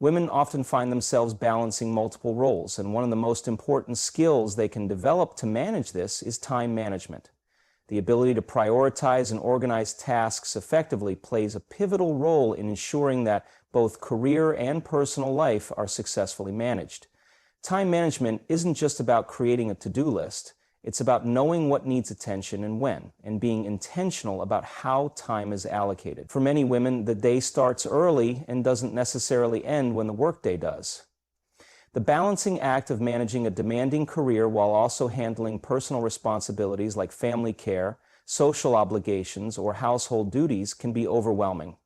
Women often find themselves balancing multiple roles, and one of the most important skills they can develop to manage this is time management. The ability to prioritize and organize tasks effectively plays a pivotal role in ensuring that both career and personal life are successfully managed. Time management isn't just about creating a to-do list. It's about knowing what needs attention and when, and being intentional about how time is allocated. For many women, the day starts early and doesn't necessarily end when the workday does. The balancing act of managing a demanding career while also handling personal responsibilities like family care, social obligations, or household duties can be overwhelming.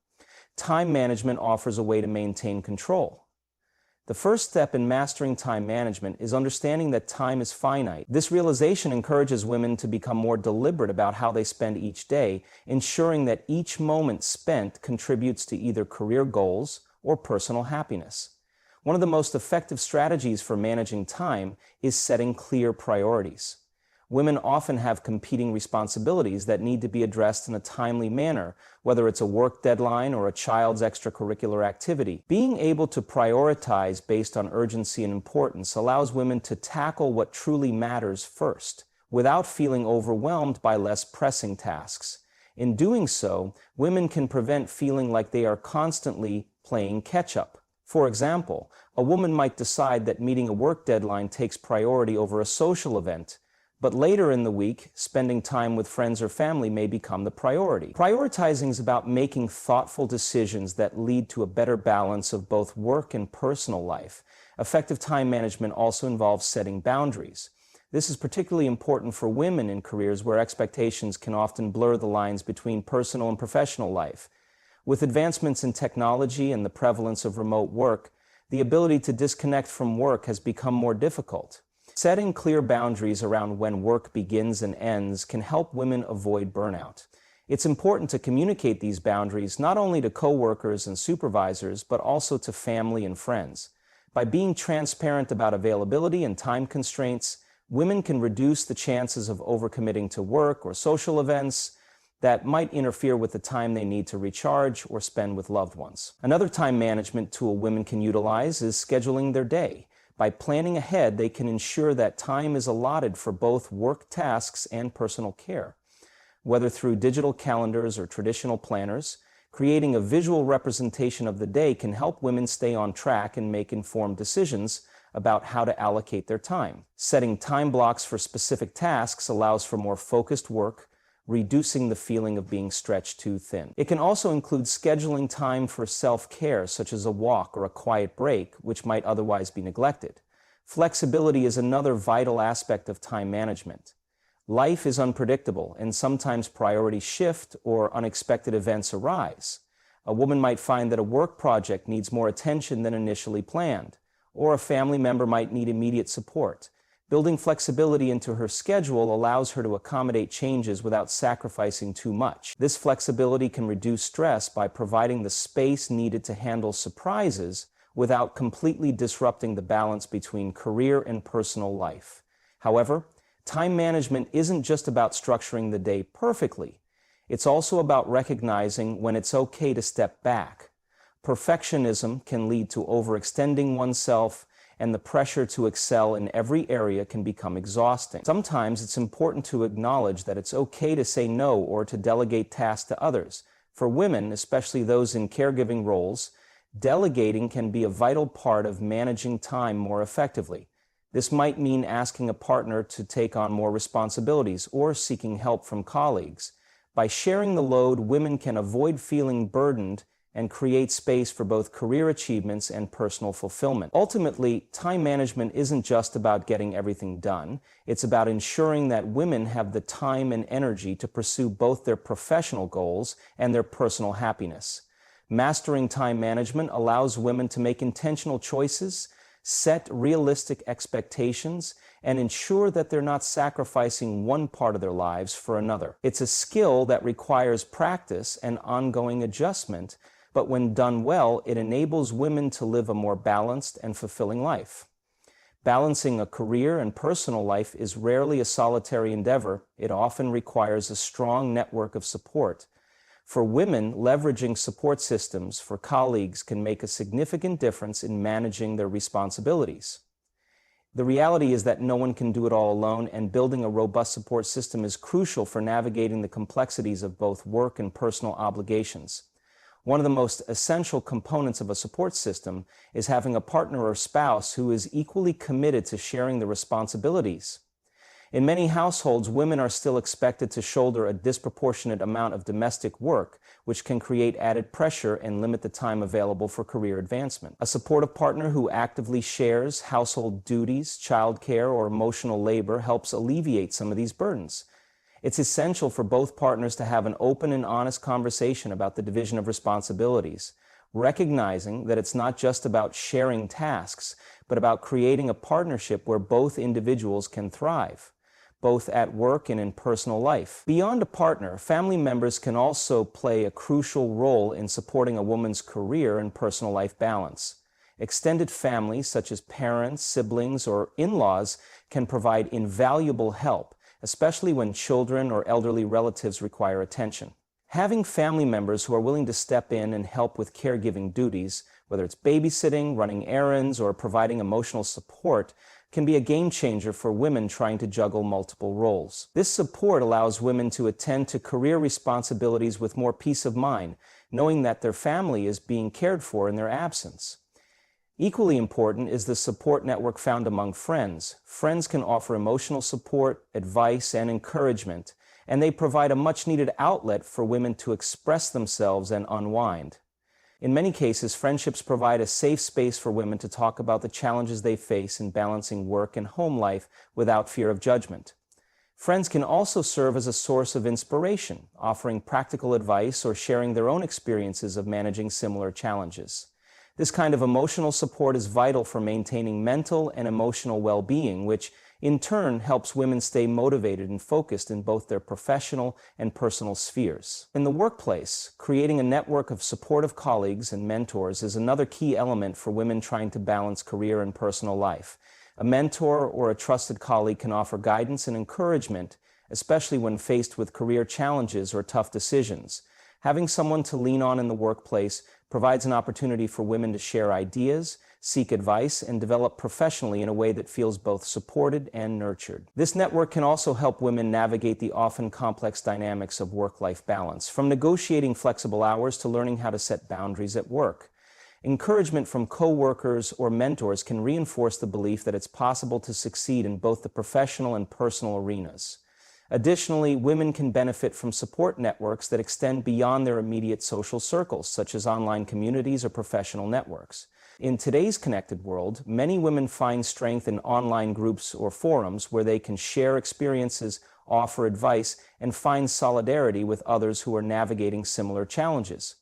Time management offers a way to maintain control. The first step in mastering time management is understanding that time is finite. This realization encourages women to become more deliberate about how they spend each day, ensuring that each moment spent contributes to either career goals or personal happiness. One of the most effective strategies for managing time is setting clear priorities. Women often have competing responsibilities that need to be addressed in a timely manner, whether it's a work deadline or a child's extracurricular activity. Being able to prioritize based on urgency and importance allows women to tackle what truly matters first, without feeling overwhelmed by less pressing tasks. In doing so, women can prevent feeling like they are constantly playing catch-up. For example, a woman might decide that meeting a work deadline takes priority over a social event, but later in the week, spending time with friends or family may become the priority. Prioritizing is about making thoughtful decisions that lead to a better balance of both work and personal life. Effective time management also involves setting boundaries. This is particularly important for women in careers where expectations can often blur the lines between personal and professional life. With advancements in technology and the prevalence of remote work, the ability to disconnect from work has become more difficult. Setting clear boundaries around when work begins and ends can help women avoid burnout. It's important to communicate these boundaries not only to coworkers and supervisors, but also to family and friends. By being transparent about availability and time constraints, women can reduce the chances of overcommitting to work or social events that might interfere with the time they need to recharge or spend with loved ones. Another time management tool women can utilize is scheduling their day. By planning ahead, they can ensure that time is allotted for both work tasks and personal care. Whether through digital calendars or traditional planners, creating a visual representation of the day can help women stay on track and make informed decisions about how to allocate their time. Setting time blocks for specific tasks allows for more focused work, reducing the feeling of being stretched too thin. It can also include scheduling time for self-care, such as a walk or a quiet break, which might otherwise be neglected. Flexibility is another vital aspect of time management. Life is unpredictable, and sometimes priorities shift or unexpected events arise. A woman might find that a work project needs more attention than initially planned, or a family member might need immediate support. Building flexibility into her schedule allows her to accommodate changes without sacrificing too much. This flexibility can reduce stress by providing the space needed to handle surprises without completely disrupting the balance between career and personal life. However, time management isn't just about structuring the day perfectly. It's also about recognizing when it's okay to step back. Perfectionism can lead to overextending oneself, and the pressure to excel in every area can become exhausting. Sometimes it's important to acknowledge that it's okay to say no or to delegate tasks to others. For women, especially those in caregiving roles, delegating can be a vital part of managing time more effectively. This might mean asking a partner to take on more responsibilities or seeking help from colleagues. By sharing the load, women can avoid feeling burdened and create space for both career achievements and personal fulfillment. Ultimately, time management isn't just about getting everything done. It's about ensuring that women have the time and energy to pursue both their professional goals and their personal happiness. Mastering time management allows women to make intentional choices, set realistic expectations, and ensure that they're not sacrificing one part of their lives for another. It's a skill that requires practice and ongoing adjustment, but when done well, it enables women to live a more balanced and fulfilling life. Balancing a career and personal life is rarely a solitary endeavor. It often requires a strong network of support. For women, leveraging support systems for colleagues can make a significant difference in managing their responsibilities. The reality is that no one can do it all alone, and building a robust support system is crucial for navigating the complexities of both work and personal obligations. One of the most essential components of a support system is having a partner or spouse who is equally committed to sharing the responsibilities. In many households, women are still expected to shoulder a disproportionate amount of domestic work, which can create added pressure and limit the time available for career advancement. A supportive partner who actively shares household duties, childcare, or emotional labor helps alleviate some of these burdens. It's essential for both partners to have an open and honest conversation about the division of responsibilities, recognizing that it's not just about sharing tasks, but about creating a partnership where both individuals can thrive, both at work and in personal life. Beyond a partner, family members can also play a crucial role in supporting a woman's career and personal life balance. Extended family, such as parents, siblings, or in-laws, can provide invaluable help, especially when children or elderly relatives require attention. Having family members who are willing to step in and help with caregiving duties, whether it's babysitting, running errands, or providing emotional support, can be a game changer for women trying to juggle multiple roles. This support allows women to attend to career responsibilities with more peace of mind, knowing that their family is being cared for in their absence. Equally important is the support network found among friends. Friends can offer emotional support, advice, and encouragement, and they provide a much-needed outlet for women to express themselves and unwind. In many cases, friendships provide a safe space for women to talk about the challenges they face in balancing work and home life without fear of judgment. Friends can also serve as a source of inspiration, offering practical advice or sharing their own experiences of managing similar challenges. This kind of emotional support is vital for maintaining mental and emotional well-being, which in turn helps women stay motivated and focused in both their professional and personal spheres. In the workplace, creating a network of supportive colleagues and mentors is another key element for women trying to balance career and personal life. A mentor or a trusted colleague can offer guidance and encouragement, especially when faced with career challenges or tough decisions. Having someone to lean on in the workplace provides an opportunity for women to share ideas, seek advice, and develop professionally in a way that feels both supported and nurtured. This network can also help women navigate the often complex dynamics of work-life balance, from negotiating flexible hours to learning how to set boundaries at work. Encouragement from co-workers or mentors can reinforce the belief that it's possible to succeed in both the professional and personal arenas. Additionally, women can benefit from support networks that extend beyond their immediate social circles, such as online communities or professional networks. In today's connected world, many women find strength in online groups or forums where they can share experiences, offer advice, and find solidarity with others who are navigating similar challenges.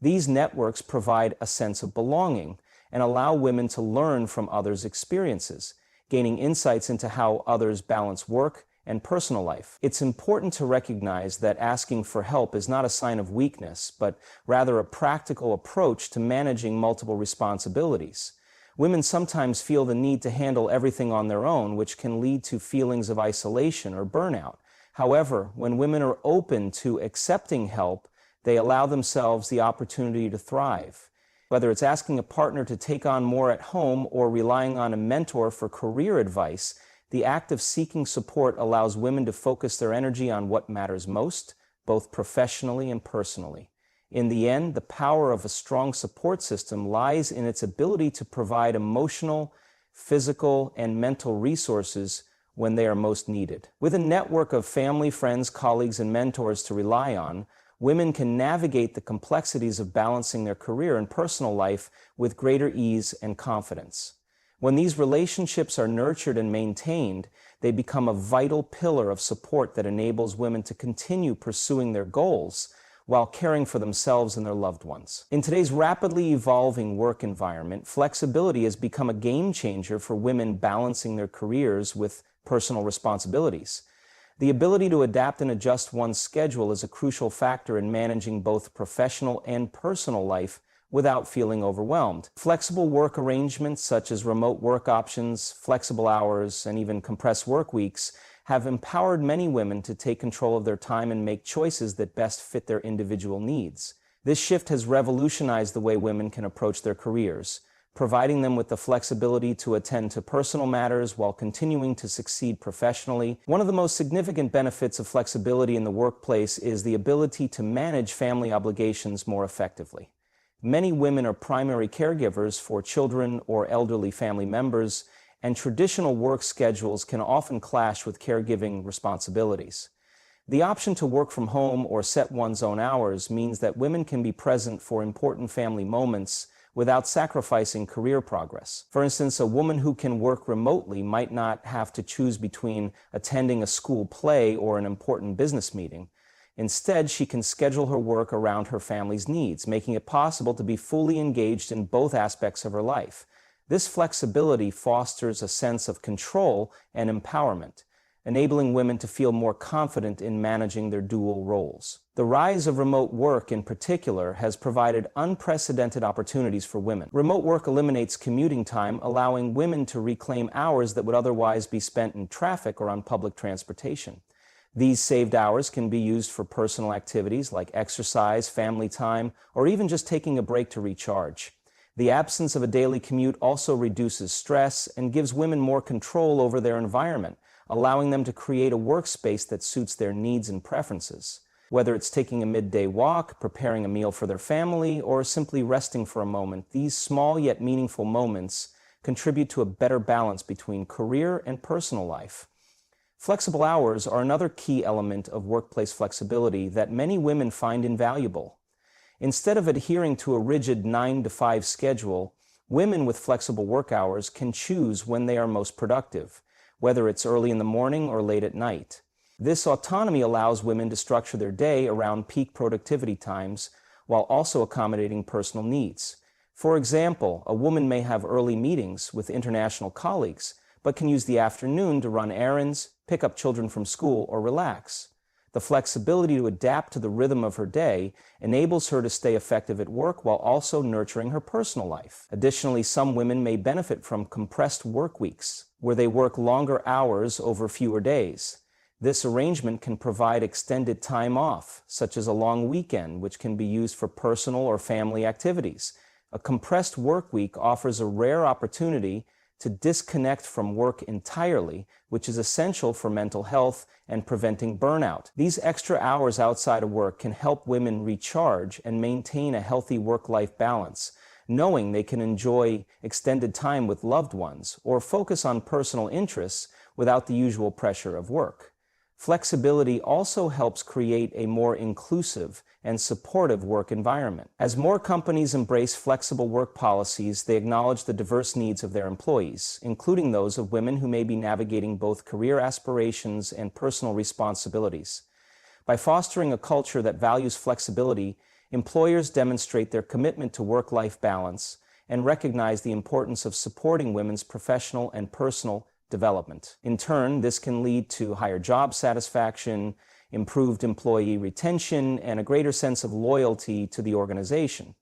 These networks provide a sense of belonging and allow women to learn from others' experiences, gaining insights into how others balance work and personal life. It's important to recognize that asking for help is not a sign of weakness, but rather a practical approach to managing multiple responsibilities. Women sometimes feel the need to handle everything on their own, which can lead to feelings of isolation or burnout. However, when women are open to accepting help, they allow themselves the opportunity to thrive. Whether it's asking a partner to take on more at home or relying on a mentor for career advice, the act of seeking support allows women to focus their energy on what matters most, both professionally and personally. In the end, the power of a strong support system lies in its ability to provide emotional, physical, and mental resources when they are most needed. With a network of family, friends, colleagues, and mentors to rely on, women can navigate the complexities of balancing their career and personal life with greater ease and confidence. When these relationships are nurtured and maintained, they become a vital pillar of support that enables women to continue pursuing their goals while caring for themselves and their loved ones. In today's rapidly evolving work environment, flexibility has become a game changer for women balancing their careers with personal responsibilities. The ability to adapt and adjust one's schedule is a crucial factor in managing both professional and personal life without feeling overwhelmed. Flexible work arrangements such as remote work options, flexible hours, and even compressed work weeks have empowered many women to take control of their time and make choices that best fit their individual needs. This shift has revolutionized the way women can approach their careers, providing them with the flexibility to attend to personal matters while continuing to succeed professionally. One of the most significant benefits of flexibility in the workplace is the ability to manage family obligations more effectively. Many women are primary caregivers for children or elderly family members, and traditional work schedules can often clash with caregiving responsibilities. The option to work from home or set one's own hours means that women can be present for important family moments without sacrificing career progress. For instance, a woman who can work remotely might not have to choose between attending a school play or an important business meeting. Instead, she can schedule her work around her family's needs, making it possible to be fully engaged in both aspects of her life. This flexibility fosters a sense of control and empowerment, enabling women to feel more confident in managing their dual roles. The rise of remote work in particular has provided unprecedented opportunities for women. Remote work eliminates commuting time, allowing women to reclaim hours that would otherwise be spent in traffic or on public transportation. These saved hours can be used for personal activities like exercise, family time, or even just taking a break to recharge. The absence of a daily commute also reduces stress and gives women more control over their environment, allowing them to create a workspace that suits their needs and preferences. Whether it's taking a midday walk, preparing a meal for their family, or simply resting for a moment, these small yet meaningful moments contribute to a better balance between career and personal life. Flexible hours are another key element of workplace flexibility that many women find invaluable. Instead of adhering to a rigid 9-to-5 schedule, women with flexible work hours can choose when they are most productive, whether it's early in the morning or late at night. This autonomy allows women to structure their day around peak productivity times while also accommodating personal needs. For example, a woman may have early meetings with international colleagues, but can use the afternoon to run errands, pick up children from school, or relax. The flexibility to adapt to the rhythm of her day enables her to stay effective at work while also nurturing her personal life. Additionally, some women may benefit from compressed work weeks, where they work longer hours over fewer days. This arrangement can provide extended time off, such as a long weekend, which can be used for personal or family activities. A compressed work week offers a rare opportunity to disconnect from work entirely, which is essential for mental health and preventing burnout. These extra hours outside of work can help women recharge and maintain a healthy work-life balance, knowing they can enjoy extended time with loved ones or focus on personal interests without the usual pressure of work. Flexibility also helps create a more inclusive and supportive work environment. As more companies embrace flexible work policies, they acknowledge the diverse needs of their employees, including those of women who may be navigating both career aspirations and personal responsibilities. By fostering a culture that values flexibility, employers demonstrate their commitment to work-life balance and recognize the importance of supporting women's professional and personal development. In turn, this can lead to higher job satisfaction, improved employee retention, and a greater sense of loyalty to the organization.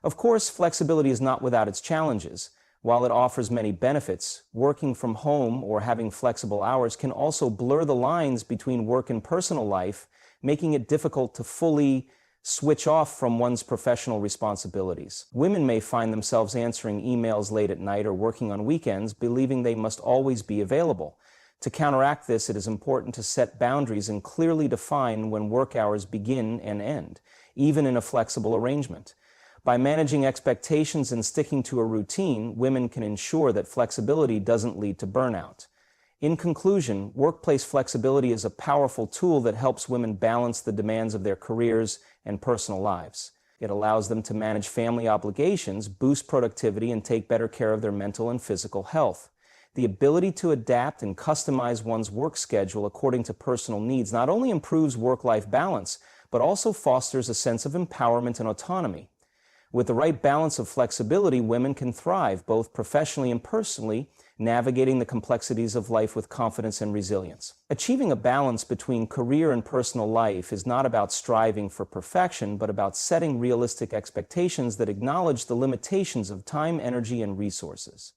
Of course, flexibility is not without its challenges. While it offers many benefits, working from home or having flexible hours can also blur the lines between work and personal life, making it difficult to fully switch off from one's professional responsibilities. Women may find themselves answering emails late at night or working on weekends, believing they must always be available. To counteract this, it is important to set boundaries and clearly define when work hours begin and end, even in a flexible arrangement. By managing expectations and sticking to a routine, women can ensure that flexibility doesn't lead to burnout. In conclusion, workplace flexibility is a powerful tool that helps women balance the demands of their careers and personal lives. It allows them to manage family obligations, boost productivity, and take better care of their mental and physical health. The ability to adapt and customize one's work schedule according to personal needs not only improves work-life balance, but also fosters a sense of empowerment and autonomy. With the right balance of flexibility, women can thrive both professionally and personally, navigating the complexities of life with confidence and resilience. Achieving a balance between career and personal life is not about striving for perfection, but about setting realistic expectations that acknowledge the limitations of time, energy, and resources.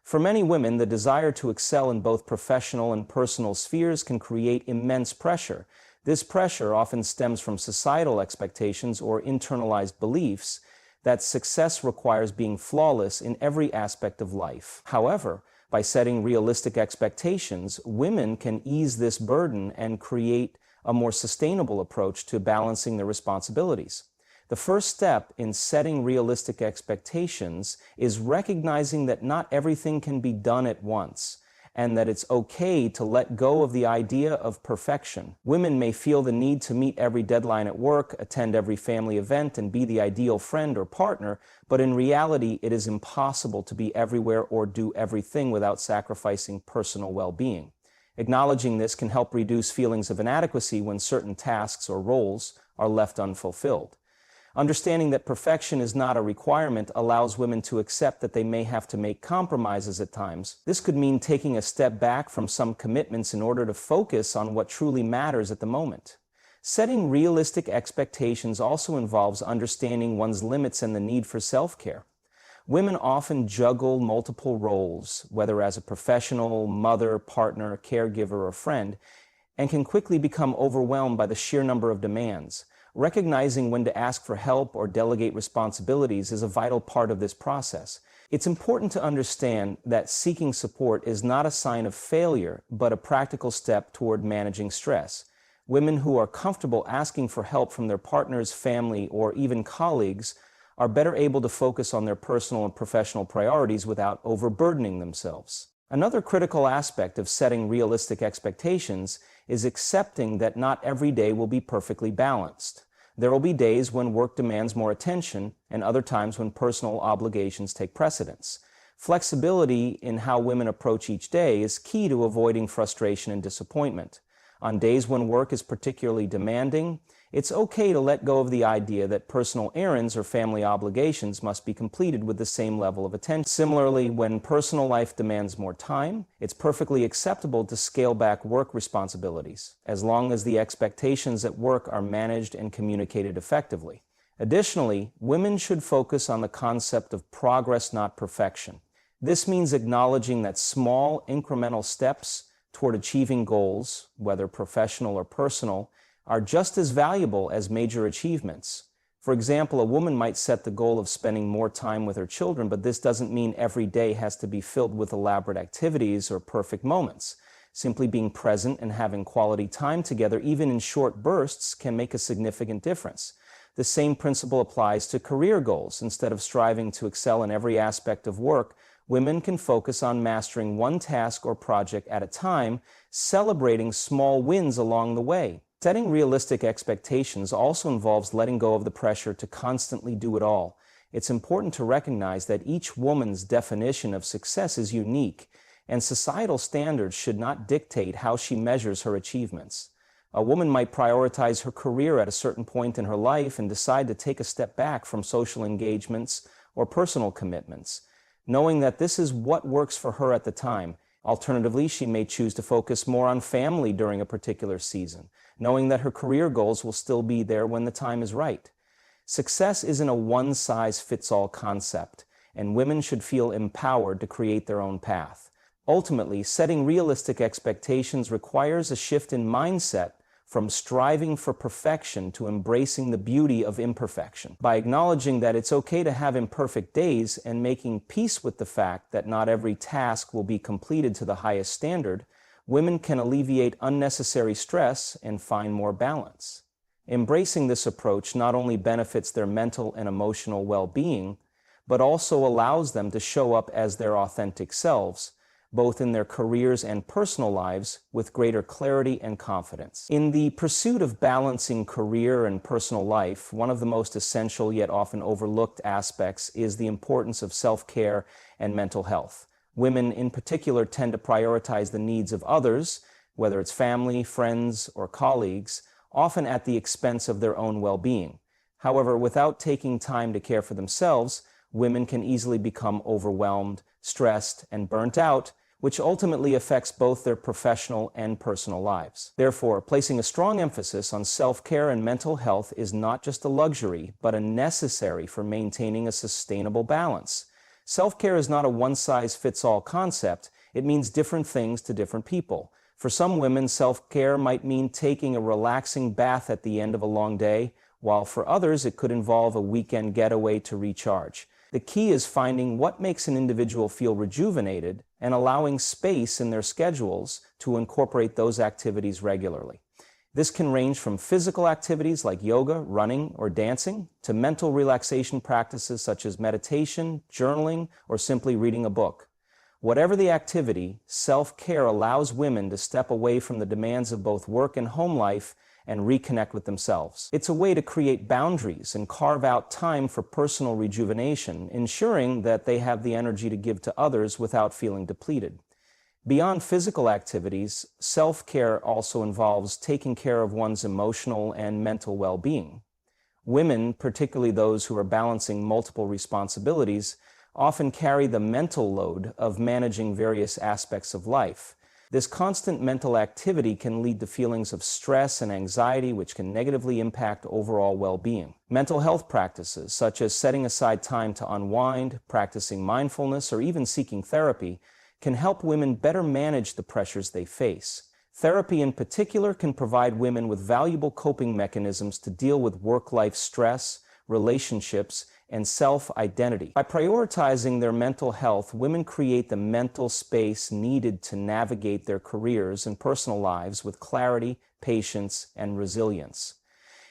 For many women, the desire to excel in both professional and personal spheres can create immense pressure. This pressure often stems from societal expectations or internalized beliefs that success requires being flawless in every aspect of life. However, by setting realistic expectations, women can ease this burden and create a more sustainable approach to balancing their responsibilities. The first step in setting realistic expectations is recognizing that not everything can be done at once, and that it's okay to let go of the idea of perfection. Women may feel the need to meet every deadline at work, attend every family event, and be the ideal friend or partner, but in reality, it is impossible to be everywhere or do everything without sacrificing personal well-being. Acknowledging this can help reduce feelings of inadequacy when certain tasks or roles are left unfulfilled. Understanding that perfection is not a requirement allows women to accept that they may have to make compromises at times. This could mean taking a step back from some commitments in order to focus on what truly matters at the moment. Setting realistic expectations also involves understanding one's limits and the need for self-care. Women often juggle multiple roles, whether as a professional, mother, partner, caregiver, or friend, and can quickly become overwhelmed by the sheer number of demands. Recognizing when to ask for help or delegate responsibilities is a vital part of this process. It's important to understand that seeking support is not a sign of failure, but a practical step toward managing stress. Women who are comfortable asking for help from their partners, family, or even colleagues are better able to focus on their personal and professional priorities without overburdening themselves. Another critical aspect of setting realistic expectations is accepting that not every day will be perfectly balanced. There will be days when work demands more attention and other times when personal obligations take precedence. Flexibility in how women approach each day is key to avoiding frustration and disappointment. On days when work is particularly demanding, it's okay to let go of the idea that personal errands or family obligations must be completed with the same level of attention. Similarly, when personal life demands more time, it's perfectly acceptable to scale back work responsibilities, as long as the expectations at work are managed and communicated effectively. Additionally, women should focus on the concept of progress, not perfection. This means acknowledging that small, incremental steps toward achieving goals, whether professional or personal, are just as valuable as major achievements. For example, a woman might set the goal of spending more time with her children, but this doesn't mean every day has to be filled with elaborate activities or perfect moments. Simply being present and having quality time together, even in short bursts, can make a significant difference. The same principle applies to career goals. Instead of striving to excel in every aspect of work, women can focus on mastering one task or project at a time, celebrating small wins along the way. Setting realistic expectations also involves letting go of the pressure to constantly do it all. It's important to recognize that each woman's definition of success is unique, and societal standards should not dictate how she measures her achievements. A woman might prioritize her career at a certain point in her life and decide to take a step back from social engagements or personal commitments, knowing that this is what works for her at the time. Alternatively, she may choose to focus more on family during a particular season, knowing that her career goals will still be there when the time is right. Success isn't a one-size-fits-all concept, and women should feel empowered to create their own path. Ultimately, setting realistic expectations requires a shift in mindset from striving for perfection to embracing the beauty of imperfection. By acknowledging that it's okay to have imperfect days and making peace with the fact that not every task will be completed to the highest standard, women can alleviate unnecessary stress and find more balance. Embracing this approach not only benefits their mental and emotional well-being, but also allows them to show up as their authentic selves, both in their careers and personal lives, with greater clarity and confidence. In the pursuit of balancing career and personal life, one of the most essential yet often overlooked aspects is the importance of self-care and mental health. Women in particular tend to prioritize the needs of others, whether it's family, friends, or colleagues, often at the expense of their own well-being. However, without taking time to care for themselves, women can easily become overwhelmed, stressed, and burnt out, which ultimately affects both their professional and personal lives. Therefore, placing a strong emphasis on self-care and mental health is not just a luxury, but a necessary for maintaining a sustainable balance. Self-care is not a one-size-fits-all concept. It means different things to different people. For some women, self-care might mean taking a relaxing bath at the end of a long day, while for others it could involve a weekend getaway to recharge. The key is finding what makes an individual feel rejuvenated and allowing space in their schedules to incorporate those activities regularly. This can range from physical activities like yoga, running, or dancing, to mental relaxation practices such as meditation, journaling, or simply reading a book. Whatever the activity, self-care allows women to step away from the demands of both work and home life and reconnect with themselves. It's a way to create boundaries and carve out time for personal rejuvenation, ensuring that they have the energy to give to others without feeling depleted. Beyond physical activities, self-care also involves taking care of one's emotional and mental well-being. Women, particularly those who are balancing multiple responsibilities, often carry the mental load of managing various aspects of life. This constant mental activity can lead to feelings of stress and anxiety, which can negatively impact overall well-being. Mental health practices, such as setting aside time to unwind, practicing mindfulness, or even seeking therapy, can help women better manage the pressures they face. Therapy in particular can provide women with valuable coping mechanisms to deal with work-life stress, relationships, and self-identity. By prioritizing their mental health, women create the mental space needed to navigate their careers and personal lives with clarity, patience, and resilience.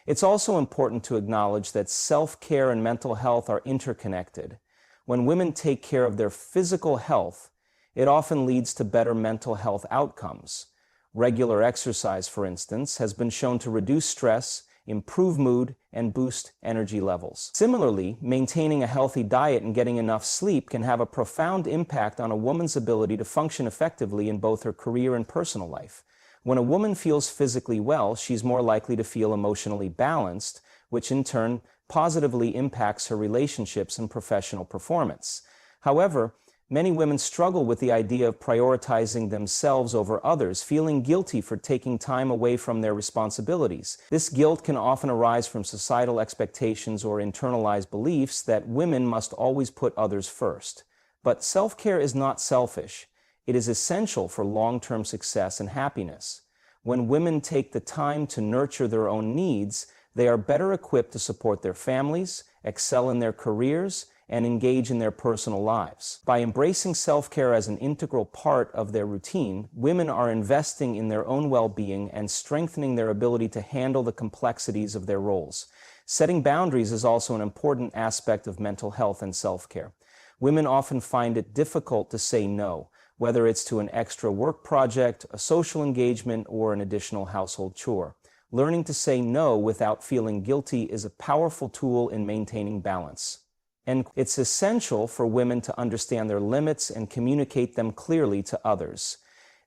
It's also important to acknowledge that self-care and mental health are interconnected. When women take care of their physical health, it often leads to better mental health outcomes. Regular exercise, for instance, has been shown to reduce stress, improve mood, and boost energy levels. Similarly, maintaining a healthy diet and getting enough sleep can have a profound impact on a woman's ability to function effectively in both her career and personal life. When a woman feels physically well, she's more likely to feel emotionally balanced, which in turn positively impacts her relationships and professional performance. However, many women struggle with the idea of prioritizing themselves over others, feeling guilty for taking time away from their responsibilities. This guilt can often arise from societal expectations or internalized beliefs that women must always put others first. But self-care is not selfish. It is essential for long-term success and happiness. When women take the time to nurture their own needs, they are better equipped to support their families, excel in their careers, and engage in their personal lives. By embracing self-care as an integral part of their routine, women are investing in their own well-being and strengthening their ability to handle the complexities of their roles. Setting boundaries is also an important aspect of mental health and self-care. Women often find it difficult to say no, whether it's to an extra work project, a social engagement, or an additional household chore. Learning to say no without feeling guilty is a powerful tool in maintaining balance. And it's essential for women to understand their limits and communicate them clearly to others.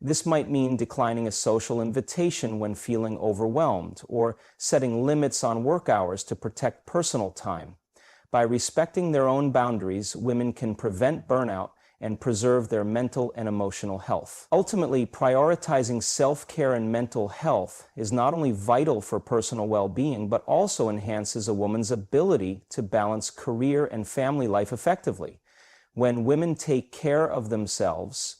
This might mean declining a social invitation when feeling overwhelmed, or setting limits on work hours to protect personal time. By respecting their own boundaries, women can prevent burnout and preserve their mental and emotional health. Ultimately, prioritizing self-care and mental health is not only vital for personal well-being, but also enhances a woman's ability to balance career and family life effectively. When women take care of themselves,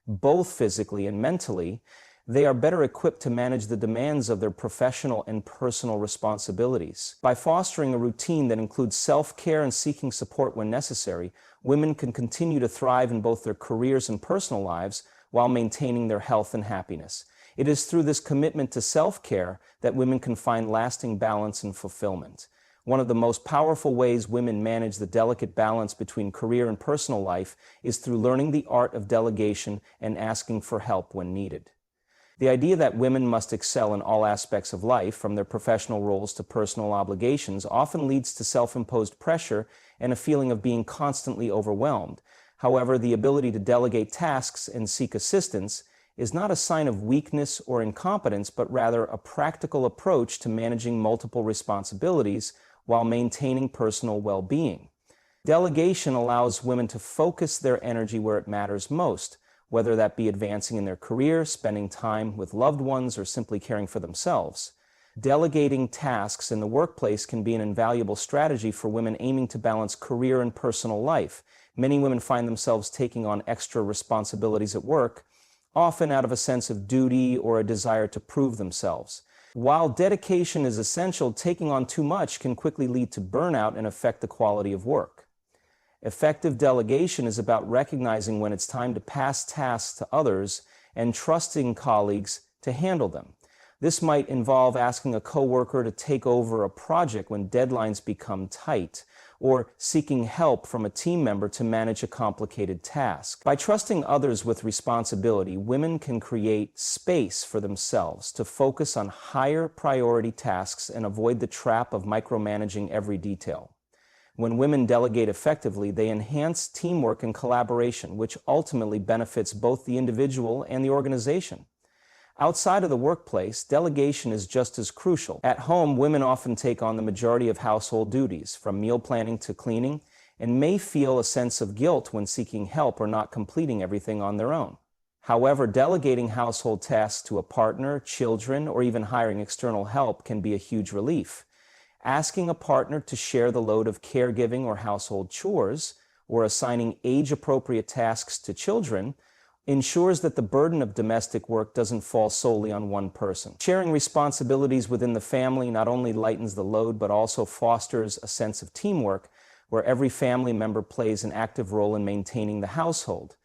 both physically and mentally, they are better equipped to manage the demands of their professional and personal responsibilities. By fostering a routine that includes self-care and seeking support when necessary, women can continue to thrive in both their careers and personal lives while maintaining their health and happiness. It is through this commitment to self-care that women can find lasting balance and fulfillment. One of the most powerful ways women manage the delicate balance between career and personal life is through learning the art of delegation and asking for help when needed. The idea that women must excel in all aspects of life, from their professional roles to personal obligations, often leads to self-imposed pressure and a feeling of being constantly overwhelmed. However, the ability to delegate tasks and seek assistance is not a sign of weakness or incompetence, but rather a practical approach to managing multiple responsibilities while maintaining personal well-being. Delegation allows women to focus their energy where it matters most, whether that be advancing in their career, spending time with loved ones, or simply caring for themselves. Delegating tasks in the workplace can be an invaluable strategy for women aiming to balance career and personal life, Many women find themselves taking on extra responsibilities at work, often out of a sense of duty or a desire to prove themselves. While dedication is essential, taking on too much can quickly lead to burnout and affect the quality of work. Effective delegation is about recognizing when it's time to pass tasks to others and trusting colleagues to handle them. This might involve asking a coworker to take over a project when deadlines become tight, or seeking help from a team member to manage a complicated task. By trusting others with responsibility, women can create space for themselves to focus on higher priority tasks and avoid the trap of micromanaging every detail. When women delegate effectively, they enhance teamwork and collaboration, which ultimately benefits both the individual and the organization. Outside of the workplace, delegation is just as crucial. At home, women often take on the majority of household duties, from meal planning to cleaning, and may feel a sense of guilt when seeking help or not completing everything on their own. However, delegating household tasks to a partner, children, or even hiring external help can be a huge relief. Asking a partner to share the load of caregiving or household chores, or assigning age-appropriate tasks to children, ensures that the burden of domestic work doesn't fall solely on one person. Sharing responsibilities within the family not only lightens the load, but also fosters a sense of teamwork, where every family member plays an active role in maintaining the household.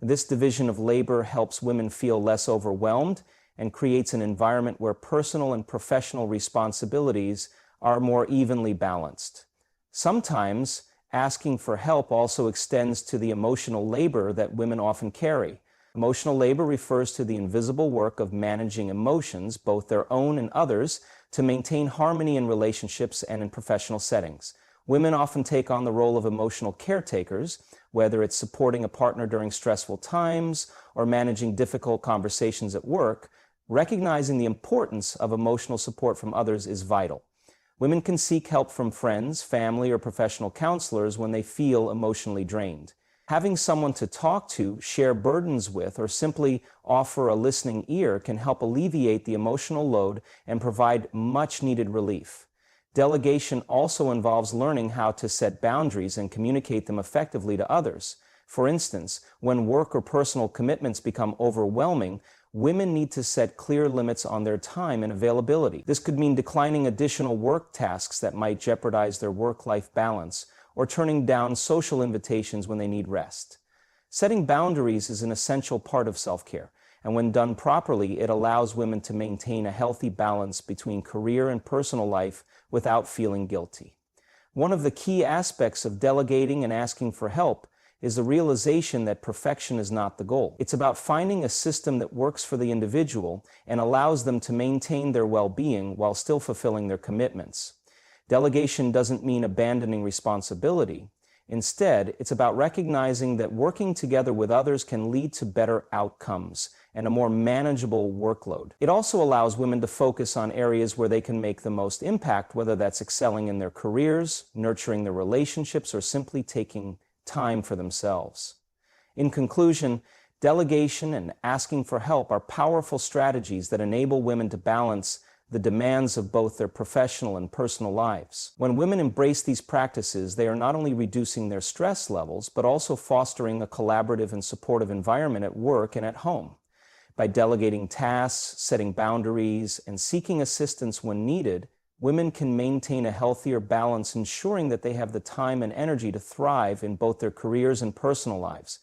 This division of labor helps women feel less overwhelmed and creates an environment where personal and professional responsibilities are more evenly balanced. Sometimes, asking for help also extends to the emotional labor that women often carry. Emotional labor refers to the invisible work of managing emotions, both their own and others, to maintain harmony in relationships and in professional settings. Women often take on the role of emotional caretakers, whether it's supporting a partner during stressful times or managing difficult conversations at work. Recognizing the importance of emotional support from others is vital. Women can seek help from friends, family, or professional counselors when they feel emotionally drained. Having someone to talk to, share burdens with, or simply offer a listening ear can help alleviate the emotional load and provide much-needed relief. Delegation also involves learning how to set boundaries and communicate them effectively to others. For instance, when work or personal commitments become overwhelming, women need to set clear limits on their time and availability. This could mean declining additional work tasks that might jeopardize their work-life balance, or turning down social invitations when they need rest. Setting boundaries is an essential part of self-care, and when done properly, it allows women to maintain a healthy balance between career and personal life without feeling guilty. One of the key aspects of delegating and asking for help is the realization that perfection is not the goal. It's about finding a system that works for the individual and allows them to maintain their well-being while still fulfilling their commitments. Delegation doesn't mean abandoning responsibility. Instead, it's about recognizing that working together with others can lead to better outcomes and a more manageable workload. It also allows women to focus on areas where they can make the most impact, whether that's excelling in their careers, nurturing their relationships, or simply taking time for themselves. In conclusion, delegation and asking for help are powerful strategies that enable women to balance the demands of both their professional and personal lives. When women embrace these practices, they are not only reducing their stress levels, but also fostering a collaborative and supportive environment at work and at home. By delegating tasks, setting boundaries, and seeking assistance when needed, women can maintain a healthier balance, ensuring that they have the time and energy to thrive in both their careers and personal lives.